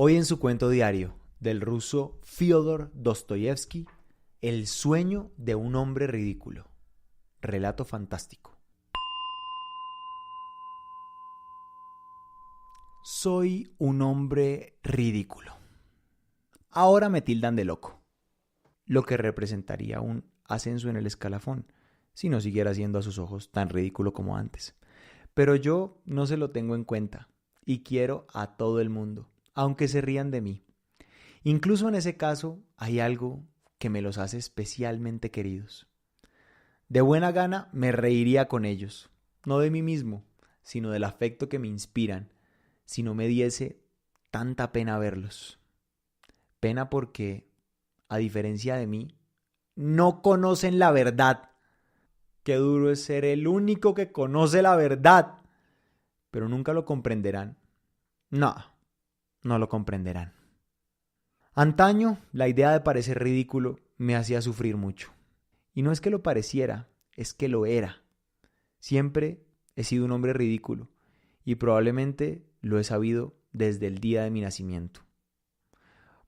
Hoy en su cuento diario del ruso Fyodor Dostoyevsky, El sueño de un hombre ridículo. Relato fantástico. Soy un hombre ridículo. Ahora me tildan de loco, lo que representaría un ascenso en el escalafón, si no siguiera siendo a sus ojos tan ridículo como antes. Pero yo no se lo tengo en cuenta y quiero a todo el mundo, aunque se rían de mí. Incluso en ese caso hay algo que me los hace especialmente queridos. De buena gana me reiría con ellos, no de mí mismo, sino del afecto que me inspiran, si no me diese tanta pena verlos. Pena porque, a diferencia de mí, no conocen la verdad. Qué duro es ser el único que conoce la verdad, pero nunca lo comprenderán. No, no lo comprenderán. Antaño, la idea de parecer ridículo me hacía sufrir mucho. Y no es que lo pareciera, es que lo era. Siempre he sido un hombre ridículo y probablemente lo he sabido desde el día de mi nacimiento.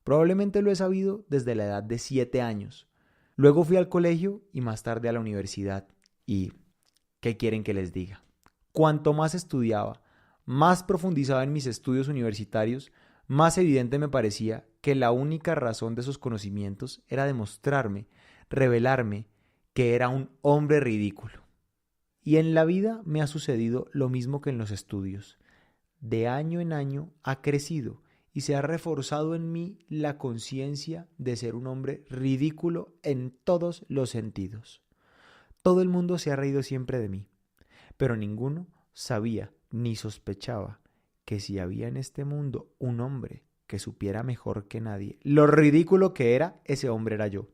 Probablemente lo he sabido desde la edad de 7 años. Luego fui al colegio y más tarde a la universidad. Y, ¿qué quieren que les diga? Cuanto más estudiaba, más profundizaba en mis estudios universitarios, más evidente me parecía que la única razón de esos conocimientos era demostrarme, revelarme, que era un hombre ridículo. Y en la vida me ha sucedido lo mismo que en los estudios. De año en año ha crecido y se ha reforzado en mí la conciencia de ser un hombre ridículo en todos los sentidos. Todo el mundo se ha reído siempre de mí, pero ninguno sabía ni sospechaba que si había en este mundo un hombre que supiera mejor que nadie lo ridículo que era, ese hombre era yo.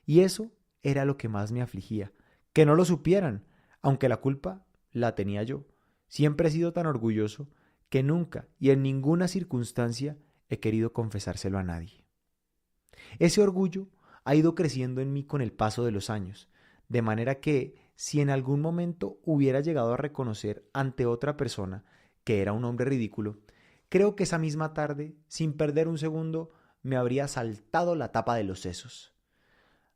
Y eso era lo que más me afligía, que no lo supieran, aunque la culpa la tenía yo. Siempre he sido tan orgulloso que nunca y en ninguna circunstancia he querido confesárselo a nadie. Ese orgullo ha ido creciendo en mí con el paso de los años, de manera que si en algún momento hubiera llegado a reconocer ante otra persona que era un hombre ridículo, creo que esa misma tarde, sin perder un segundo, me habría saltado la tapa de los sesos.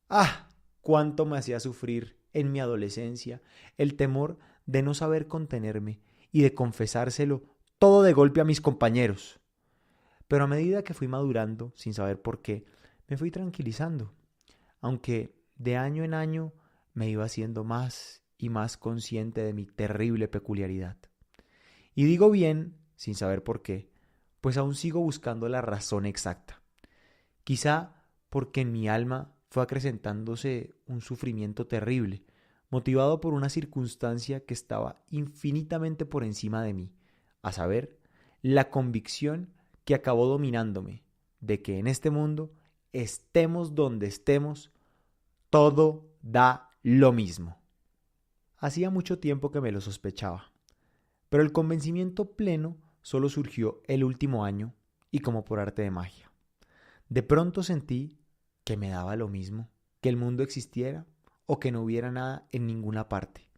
¡Ah! Cuánto me hacía sufrir en mi adolescencia el temor de no saber contenerme y de confesárselo todo de golpe a mis compañeros. Pero a medida que fui madurando, sin saber por qué, me fui tranquilizando, aunque de año en año me iba haciendo más y más consciente de mi terrible peculiaridad. Y digo bien, sin saber por qué, pues aún sigo buscando la razón exacta. Quizá porque en mi alma fue acrecentándose un sufrimiento terrible, motivado por una circunstancia que estaba infinitamente por encima de mí, a saber, la convicción que acabó dominándome de que en este mundo, estemos donde estemos, todo da lo mismo. Hacía mucho tiempo que me lo sospechaba, pero el convencimiento pleno solo surgió el último año y como por arte de magia. De pronto sentí que me daba lo mismo, que el mundo existiera o que no hubiera nada en ninguna parte.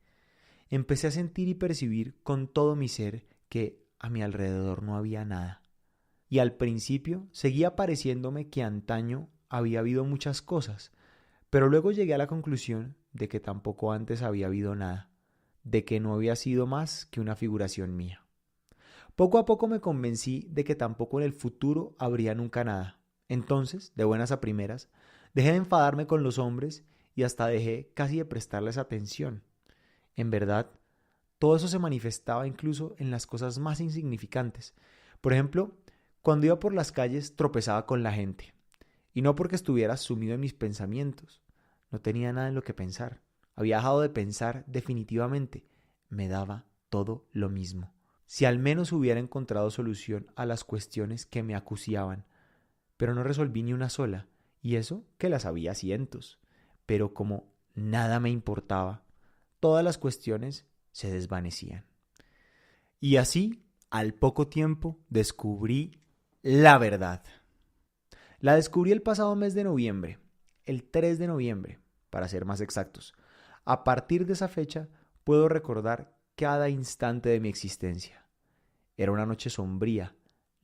Empecé a sentir y percibir con todo mi ser que a mi alrededor no había nada. Y al principio seguía pareciéndome que antaño había habido muchas cosas, pero luego llegué a la conclusión de que tampoco antes había habido nada, de que no había sido más que una figuración mía. Poco a poco me convencí de que tampoco en el futuro habría nunca nada. Entonces, de buenas a primeras, dejé de enfadarme con los hombres y hasta dejé casi de prestarles atención. En verdad, todo eso se manifestaba incluso en las cosas más insignificantes. Por ejemplo, cuando iba por las calles tropezaba con la gente. Y no porque estuviera sumido en mis pensamientos. No tenía nada en lo que pensar. Había dejado de pensar definitivamente. Me daba todo lo mismo. Si al menos hubiera encontrado solución a las cuestiones que me acuciaban. Pero no resolví ni una sola. Y eso que las había cientos. Pero como nada me importaba, todas las cuestiones se desvanecían. Y así, al poco tiempo, descubrí la verdad. La descubrí el pasado mes de noviembre, el 3 de noviembre, para ser más exactos. A partir de esa fecha, puedo recordar cada instante de mi existencia. Era una noche sombría,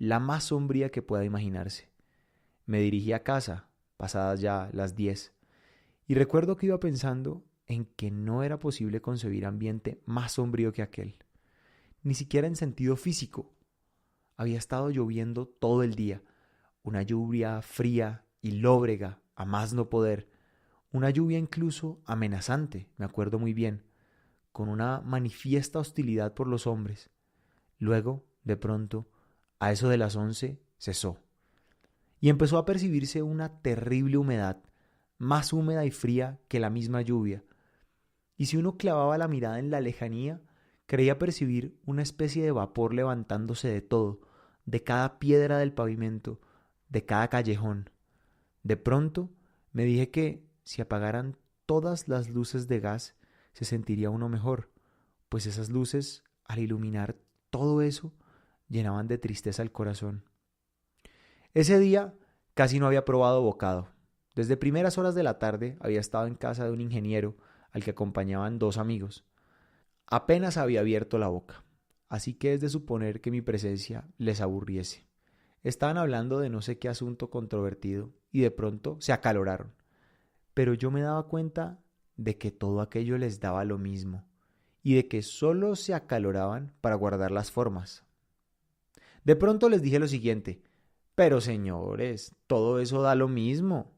la más sombría que pueda imaginarse. Me dirigí a casa, pasadas ya las 10, y recuerdo que iba pensando en que no era posible concebir ambiente más sombrío que aquel, ni siquiera en sentido físico. Había estado lloviendo todo el día, una lluvia fría y lóbrega a más no poder, una lluvia incluso amenazante, me acuerdo muy bien, con una manifiesta hostilidad por los hombres. Luego, de pronto, a eso de las 11, cesó, y empezó a percibirse una terrible humedad, más húmeda y fría que la misma lluvia, y si uno clavaba la mirada en la lejanía, creía percibir una especie de vapor levantándose de todo, de cada piedra del pavimento, de cada callejón. De pronto me dije que si apagaran todas las luces de gas, se sentiría uno mejor, pues esas luces, al iluminar todo eso, llenaban de tristeza el corazón. Ese día casi no había probado bocado. Desde primeras horas de la tarde había estado en casa de un ingeniero al que acompañaban 2 amigos. Apenas había abierto la boca, así que es de suponer que mi presencia les aburriese. Estaban hablando de no sé qué asunto controvertido y de pronto se acaloraron. Pero yo me daba cuenta de que todo aquello les daba lo mismo y de que solo se acaloraban para guardar las formas. De pronto les dije lo siguiente: pero señores, todo eso da lo mismo.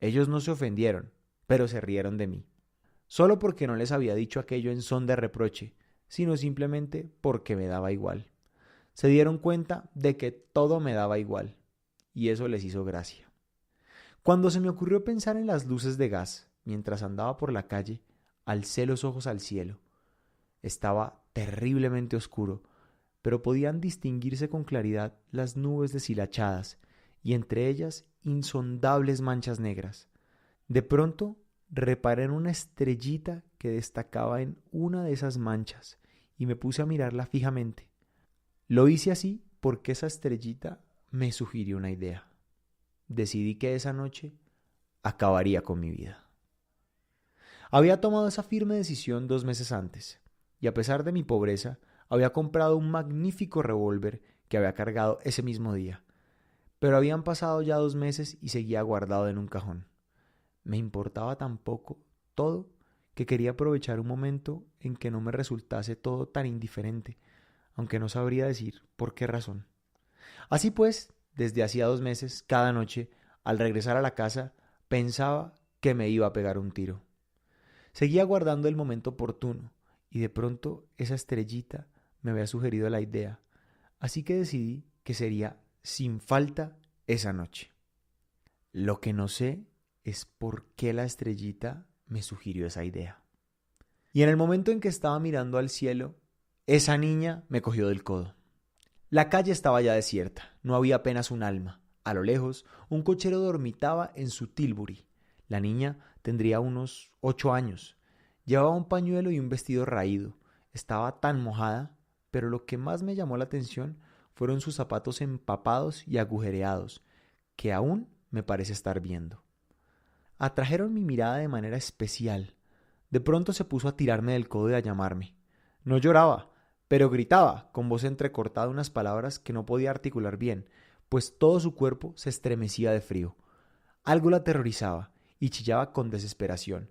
Ellos no se ofendieron, pero se rieron de mí. Solo porque no les había dicho aquello en son de reproche, sino simplemente porque me daba igual. Se dieron cuenta de que todo me daba igual, y eso les hizo gracia. Cuando se me ocurrió pensar en las luces de gas, mientras andaba por la calle, alcé los ojos al cielo. Estaba terriblemente oscuro, pero podían distinguirse con claridad las nubes deshilachadas, y entre ellas insondables manchas negras. De pronto reparé en una estrellita que destacaba en una de esas manchas, y me puse a mirarla fijamente. Lo hice así porque esa estrellita me sugirió una idea. Decidí que esa noche acabaría con mi vida. Había tomado esa firme decisión 2 meses antes, y a pesar de mi pobreza, había comprado un magnífico revólver que había cargado ese mismo día. Pero habían pasado ya 2 meses y seguía guardado en un cajón. Me importaba tan poco todo que quería aprovechar un momento en que no me resultase todo tan indiferente, aunque no sabría decir por qué razón. Así pues, desde hacía 2 meses, cada noche, al regresar a la casa, pensaba que me iba a pegar un tiro. Seguía guardando el momento oportuno, y de pronto esa estrellita me había sugerido la idea, así que decidí que sería sin falta esa noche. Lo que no sé es por qué la estrellita me sugirió esa idea. Y en el momento en que estaba mirando al cielo, esa niña me cogió del codo. La calle estaba ya desierta, no había apenas un alma. A lo lejos, un cochero dormitaba en su Tilbury. La niña tendría unos 8 años. Llevaba un pañuelo y un vestido raído. Estaba tan mojada, pero lo que más me llamó la atención fueron sus zapatos empapados y agujereados, que aún me parece estar viendo. Atrajeron mi mirada de manera especial. De pronto se puso a tirarme del codo y a llamarme. No lloraba, pero gritaba, con voz entrecortada, unas palabras que no podía articular bien, pues todo su cuerpo se estremecía de frío. Algo la aterrorizaba y chillaba con desesperación.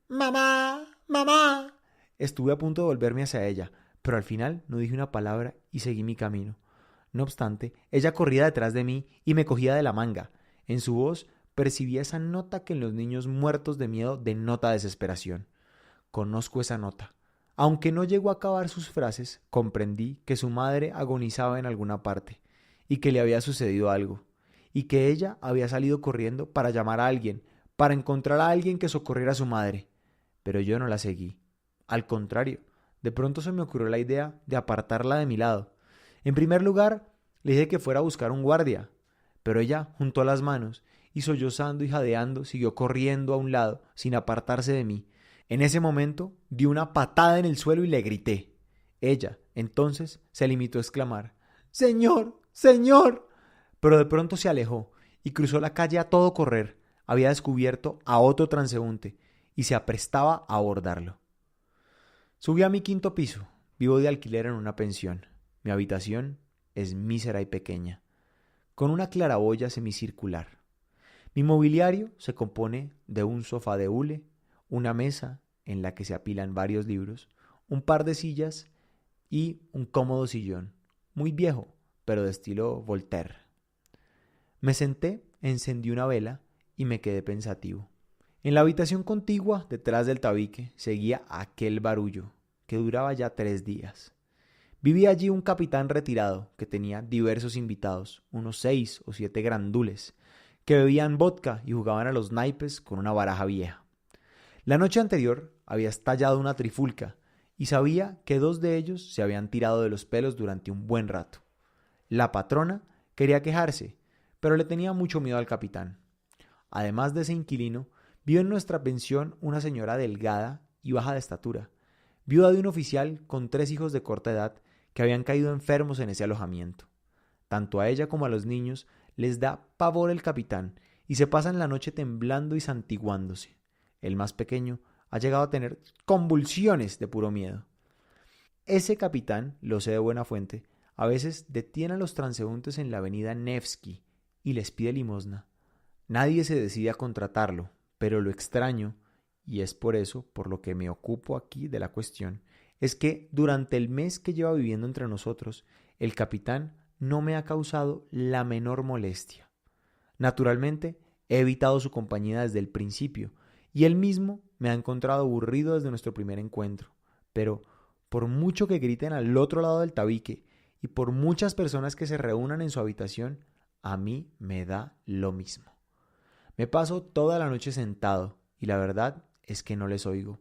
¡Mamá! ¡Mamá! Estuve a punto de volverme hacia ella, pero al final no dije una palabra y seguí mi camino. No obstante, ella corría detrás de mí y me cogía de la manga. En su voz percibía esa nota que en los niños muertos de miedo denota desesperación. Conozco esa nota. Aunque no llegó a acabar sus frases, comprendí que su madre agonizaba en alguna parte, y que le había sucedido algo, y que ella había salido corriendo para llamar a alguien, para encontrar a alguien que socorriera a su madre. Pero yo no la seguí. Al contrario, de pronto se me ocurrió la idea de apartarla de mi lado. En primer lugar, le dije que fuera a buscar un guardia, pero ella juntó las manos y sollozando y jadeando siguió corriendo a un lado sin apartarse de mí. En ese momento di una patada en el suelo y le grité. Ella, entonces, se limitó a exclamar: ¡Señor! ¡Señor! Pero de pronto se alejó y cruzó la calle a todo correr. Había descubierto a otro transeúnte y se aprestaba a abordarlo. Subí a mi 5.º piso. Vivo de alquiler en una pensión. Mi habitación es mísera y pequeña, con una claraboya semicircular. Mi mobiliario se compone de un sofá de hule, una mesa en la que se apilan varios libros, un par de sillas y un cómodo sillón, muy viejo, pero de estilo Voltaire. Me senté, encendí una vela y me quedé pensativo. En la habitación contigua, detrás del tabique, seguía aquel barullo, que duraba ya 3 días. Vivía allí un capitán retirado que tenía diversos invitados, unos 6 o 7 grandules, que bebían vodka y jugaban a los naipes con una baraja vieja. La noche anterior había estallado una trifulca y sabía que 2 de ellos se habían tirado de los pelos durante un buen rato. La patrona quería quejarse, pero le tenía mucho miedo al capitán. Además de ese inquilino, vive en nuestra pensión una señora delgada y baja de estatura, viuda de un oficial con 3 hijos de corta edad que habían caído enfermos en ese alojamiento. Tanto a ella como a los niños les da pavor el capitán y se pasan la noche temblando y santiguándose. El más pequeño ha llegado a tener convulsiones de puro miedo. Ese capitán, lo sé de buena fuente, a veces detiene a los transeúntes en la avenida Nevsky y les pide limosna. Nadie se decide a contratarlo, pero lo extraño, y es por eso por lo que me ocupo aquí de la cuestión, es que durante el mes que lleva viviendo entre nosotros, el capitán no me ha causado la menor molestia. Naturalmente, he evitado su compañía desde el principio, y él mismo me ha encontrado aburrido desde nuestro primer encuentro, pero por mucho que griten al otro lado del tabique y por muchas personas que se reúnan en su habitación, a mí me da lo mismo. Me paso toda la noche sentado y la verdad es que no les oigo.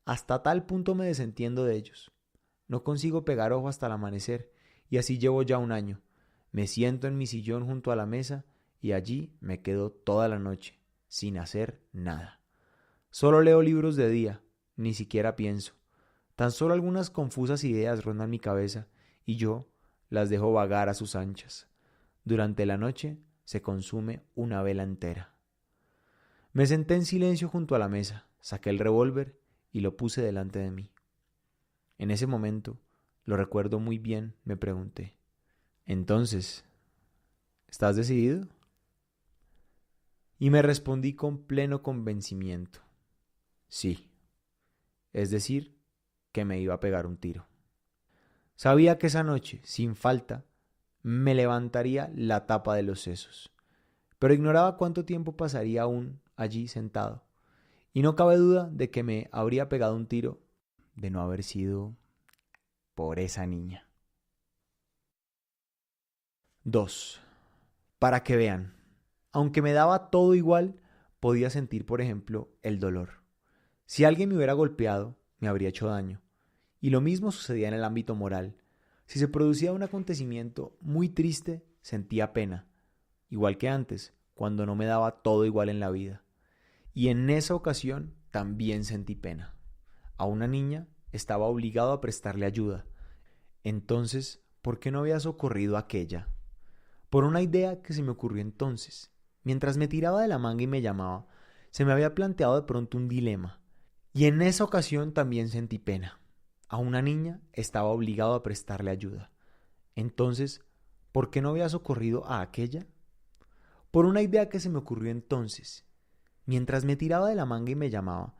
Hasta tal punto me desentiendo de ellos. No consigo pegar ojo hasta el amanecer y así llevo ya 1 año. Me siento en mi sillón junto a la mesa y allí me quedo toda la noche, sin hacer nada. Solo leo libros de día, ni siquiera pienso. Tan solo algunas confusas ideas rondan mi cabeza y yo las dejo vagar a sus anchas. Durante la noche se consume una vela entera. Me senté en silencio junto a la mesa, saqué el revólver y lo puse delante de mí. En ese momento, lo recuerdo muy bien, me pregunté: «Entonces, ¿estás decidido?». Y me respondí con pleno convencimiento: «Sí», es decir, que me iba a pegar un tiro. Sabía que esa noche, sin falta, me levantaría la tapa de los sesos, pero ignoraba cuánto tiempo pasaría aún allí sentado, y no cabe duda de que me habría pegado un tiro de no haber sido por esa niña. 2. Para que vean, aunque me daba todo igual, podía sentir, por ejemplo, el dolor. Si alguien me hubiera golpeado, me habría hecho daño. Y lo mismo sucedía en el ámbito moral. Si se producía un acontecimiento muy triste, sentía pena, igual que antes, cuando no me daba todo igual en la vida. Y en esa ocasión también sentí pena. A una niña estaba obligado a prestarle ayuda. Entonces, ¿por qué no había socorrido a aquella? Por una idea que se me ocurrió entonces. Mientras me tiraba de la manga y me llamaba, se me había planteado de pronto un dilema. Y en esa ocasión también sentí pena. A una niña estaba obligado a prestarle ayuda. Entonces, ¿por qué no había socorrido a aquella? Por una idea que se me ocurrió entonces. Mientras me tiraba de la manga y me llamaba,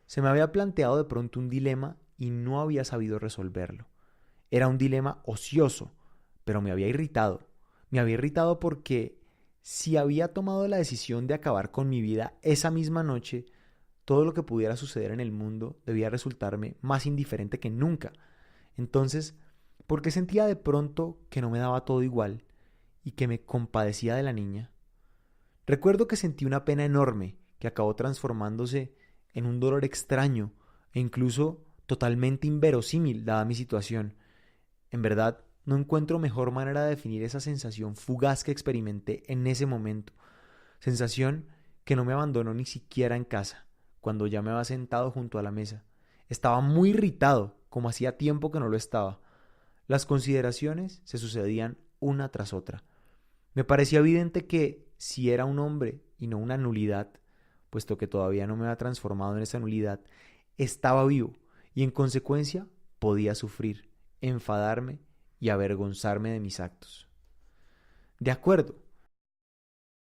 se me había planteado de pronto un dilema y no había sabido resolverlo. Era un dilema ocioso, pero me había irritado. Me había irritado porque si había tomado la decisión de acabar con mi vida esa misma noche, todo lo que pudiera suceder en el mundo debía resultarme más indiferente que nunca. Entonces, ¿por qué sentía de pronto que no me daba todo igual y que me compadecía de la niña? Recuerdo que sentí una pena enorme que acabó transformándose en un dolor extraño e incluso totalmente inverosímil dada mi situación. En verdad, no encuentro mejor manera de definir esa sensación fugaz que experimenté en ese momento. Sensación que no me abandonó ni siquiera en casa, cuando ya me había sentado junto a la mesa. Estaba muy irritado, como hacía tiempo que no lo estaba. Las consideraciones se sucedían una tras otra. Me parecía evidente que, si era un hombre y no una nulidad, puesto que todavía no me había transformado en esa nulidad, estaba vivo y en consecuencia podía sufrir, enfadarme y avergonzarme de mis actos. De acuerdo,